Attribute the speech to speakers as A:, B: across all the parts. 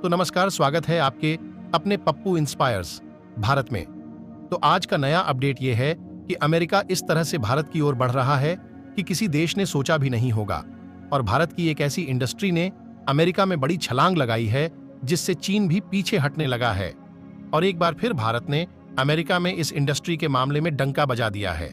A: तो नमस्कार, स्वागत है आपके अपने पप्पू इंस्पायर्स भारत में। तो आज का नया अपडेट ये है कि अमेरिका इस तरह से भारत की ओर बढ़ रहा है कि किसी देश ने सोचा भी नहीं होगा, और भारत की एक ऐसी इंडस्ट्री ने अमेरिका में बड़ी छलांग लगाई है जिससे चीन भी पीछे हटने लगा है। और एक बार फिर भारत ने अमेरिका में इस इंडस्ट्री के मामले में डंका बजा दिया है।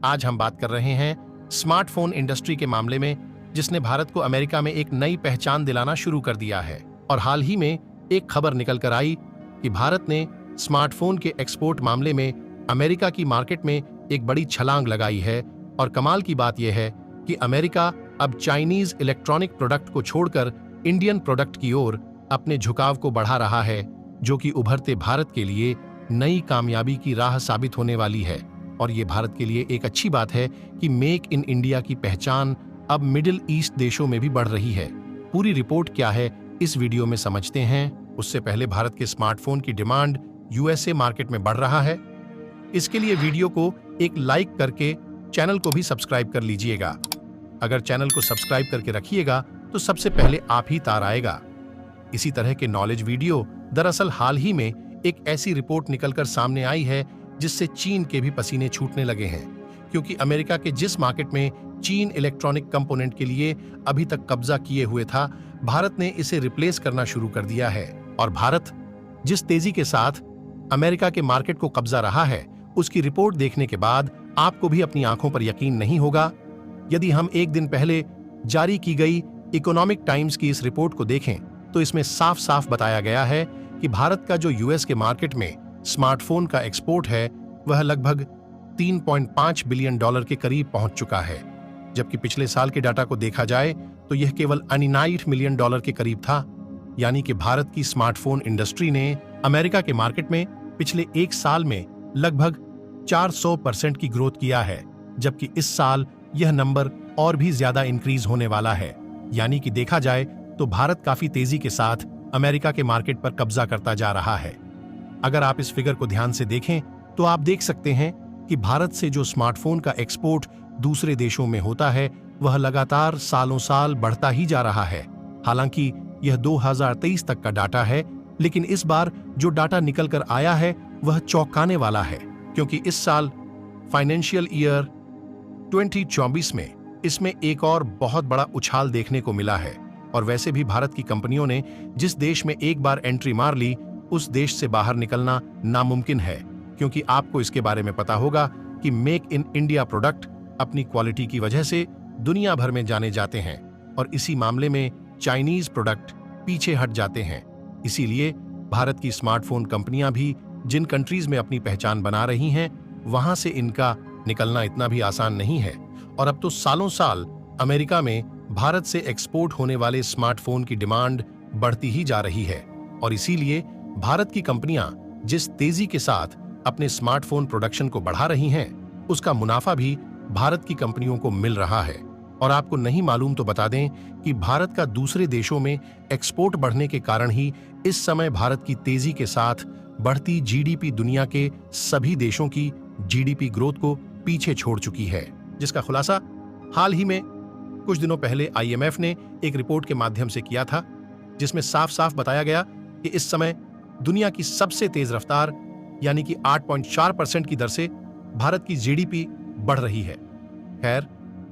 A: आज हम बात कर रहे हैं स्मार्टफोन इंडस्ट्री के मामले में, जिसने भारत को अमेरिका में एक नई पहचान दिलाना शुरू कर दिया है। और हाल ही में एक खबर निकल कर आई कि भारत ने स्मार्टफोन के एक्सपोर्ट मामले में अमेरिका की मार्केट में एक बड़ी छलांग लगाई है। और कमाल की बात यह है कि अमेरिका अब चाइनीज इलेक्ट्रॉनिक प्रोडक्ट को छोड़कर इंडियन प्रोडक्ट की ओर अपने झुकाव को बढ़ा रहा है, जो कि उभरते भारत के लिए नई कामयाबी की राह साबित होने वाली है। और ये भारत के लिए एक अच्छी बात है कि मेक इन इंडिया की पहचान अब मिडिल ईस्ट देशों में भी बढ़ रही है। पूरी रिपोर्ट क्या है इस वीडियो में समझते हैं। उससे पहले भारत के स्मार्टफोन की डिमांड यूएसए मार्केट में बढ़ रहा है। इसके लिए वीडियो को एक लाइक करके चैनल को भी सब्सक्राइब कर लीजिएगा। अगर चैनल को सब्सक्राइब करके रखिएगा तो सबसे पहले आप ही तार आएगा। इसी तरह के नॉलेज वीडियो दरअसल हाल ही में एक ऐसी रिपोर्ट निकलकर सामने आई है जिससे चीन के भी पसीने छूटने लगे हैं, क्योंकि अमेरिका के जिस मार्केट में चीन इलेक्ट्रॉनिक कंपोनेंट के लिए अभी तक कब्जा किए हुए था, भारत ने इसे रिप्लेस करना शुरू कर दिया है। और भारत जिस तेजी के साथ अमेरिका के मार्केट को कब्जा रहा है, उसकी रिपोर्ट देखने के बाद आपको भी अपनी आंखों पर यकीन नहीं होगा। यदि हम एक दिन पहले जारी की गई इकोनॉमिक टाइम्स की इस रिपोर्ट को देखें तो इसमें साफ साफ बताया गया है कि भारत का जो यूएस के मार्केट में स्मार्टफोन का एक्सपोर्ट है वह लगभग $3.5 बिलियन के करीब पहुंच चुका है, जबकि पिछले साल के डाटा को देखा जाए तो यह केवल $99 मिलियन के करीब था। यानी कि भारत की स्मार्टफोन इंडस्ट्री ने अमेरिका के मार्केट में पिछले एक साल में लगभग 400% की ग्रोथ किया है, जबकि इस साल यह नंबर और भी ज्यादा इंक्रीज होने वाला है। यानी कि देखा जाए तो भारत काफी तेजी के साथ अमेरिका के मार्केट पर कब्जा करता जा रहा है। अगर आप इस फिगर को ध्यान से देखें तो आप देख सकते हैं कि भारत से जो स्मार्टफोन का एक्सपोर्ट दूसरे देशों में होता है वह लगातार सालों साल बढ़ता ही जा रहा है। हालांकि यह 2023 तक का डाटा है, लेकिन इस बार जो डाटा निकल कर आया है वह चौंकाने वाला है, क्योंकि इस साल फाइनेंशियल ईयर 2024 में इसमें एक और बहुत बड़ा उछाल देखने को मिला है। और वैसे भी भारत की कंपनियों ने जिस देश में एक बार एंट्री मार ली, उस देश से बाहर निकलना नामुमकिन है, क्योंकि आपको इसके बारे में पता होगा कि मेक इन इंडिया प्रोडक्ट अपनी क्वालिटी की वजह से दुनिया भर में जाने जाते हैं, और इसी मामले में चाइनीज प्रोडक्ट पीछे हट जाते हैं। इसीलिए भारत की स्मार्टफोन कंपनियां भी जिन कंट्रीज में अपनी पहचान बना रही हैं, वहां से इनका निकलना इतना भी आसान नहीं है। और अब तो सालों साल अमेरिका में भारत से एक्सपोर्ट होने वाले स्मार्टफोन की डिमांड बढ़ती ही जा रही है, और इसीलिए भारत की कंपनियां जिस तेजी के साथ अपने स्मार्टफोन प्रोडक्शन को बढ़ा रही हैं, उसका मुनाफा भी भारत की कंपनियों को मिल रहा है। और आपको नहीं मालूम तो बता दें कि भारत का दूसरे देशों में एक्सपोर्ट बढ़ने के कारण ही इस समय भारत की तेजी के साथ बढ़ती जीडीपी दुनिया के सभी देशों की जीडीपी ग्रोथ को पीछे छोड़ चुकी है, जिसका खुलासा हाल ही में कुछ दिनों पहले आईएमएफ ने एक रिपोर्ट के माध्यम से किया था, जिसमें साफ साफ बताया गया कि इस समय दुनिया की सबसे तेज रफ्तार यानी कि 8.4% की दर से भारत की जीडीपी बढ़ रही है। खैर,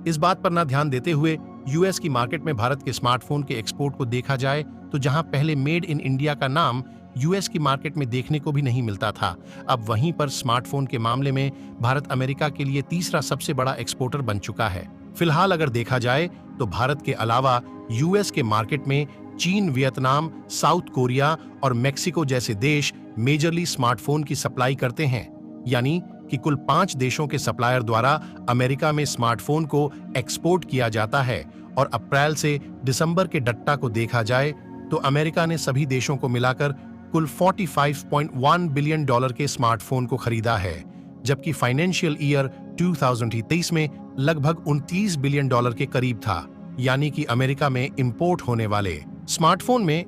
A: इस बात पर ना ध्यान देते हुए यूएस की मार्केट में भारत के स्मार्टफोन के एक्सपोर्ट को देखा जाए तो जहां पहले मेड इन इंडिया का नाम यूएस की मार्केट में देखने को भी नहीं मिलता था, अब वहीं पर स्मार्टफोन के मामले में भारत अमेरिका के लिए तीसरा सबसे बड़ा एक्सपोर्टर बन चुका है। फिलहाल अगर देखा जाए तो भारत के अलावा यूएस के मार्केट में चीन, वियतनाम, साउथ कोरिया और मेक्सिको जैसे देश मेजरली स्मार्टफोन की सप्लाई करते हैं। यानी कि कुल 5 देशों के सप्लायर द्वारा अमेरिका में स्मार्टफोन को एक्सपोर्ट किया जाता है। और अप्रैल से दिसंबर के डट्टा को देखा जाए तो अमेरिका ने सभी देशों को मिलाकर कुल $45.1 बिलियन के स्मार्टफोन को खरीदा है, जबकि फाइनेंशियल ईयर 2023 में लगभग $29 बिलियन के करीब था। यानी कि अमेरिका में इंपोर्ट होने वाले स्मार्टफोन में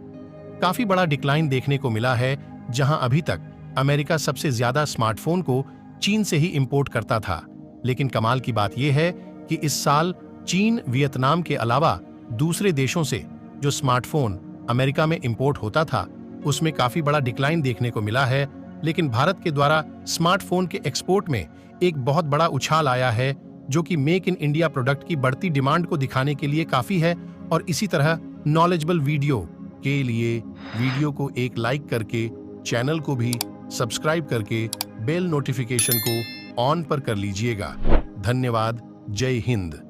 A: काफी बड़ा डिक्लाइन देखने को मिला है, जहां अभी तक अमेरिका सबसे ज्यादा स्मार्टफोन को चीन से ही इंपोर्ट करता था। लेकिन कमाल की बात यह है कि इस साल चीन, वियतनाम के अलावा दूसरे देशों से जो स्मार्टफोन अमेरिका में इंपोर्ट होता था उसमें काफी बड़ा डिक्लाइन देखने को मिला है, लेकिन भारत के द्वारा स्मार्टफोन के एक्सपोर्ट में एक बहुत बड़ा उछाल आया है, जो कि मेक इन इंडिया प्रोडक्ट की बढ़ती डिमांड को दिखाने के लिए काफी है। और इसी तरह नॉलेजेबल वीडियो के लिए वीडियो को एक लाइक करके, चैनल को भी सब्सक्राइब करके बेल नोटिफिकेशन को ऑन पर कर लीजिएगा। धन्यवाद। जय हिंद।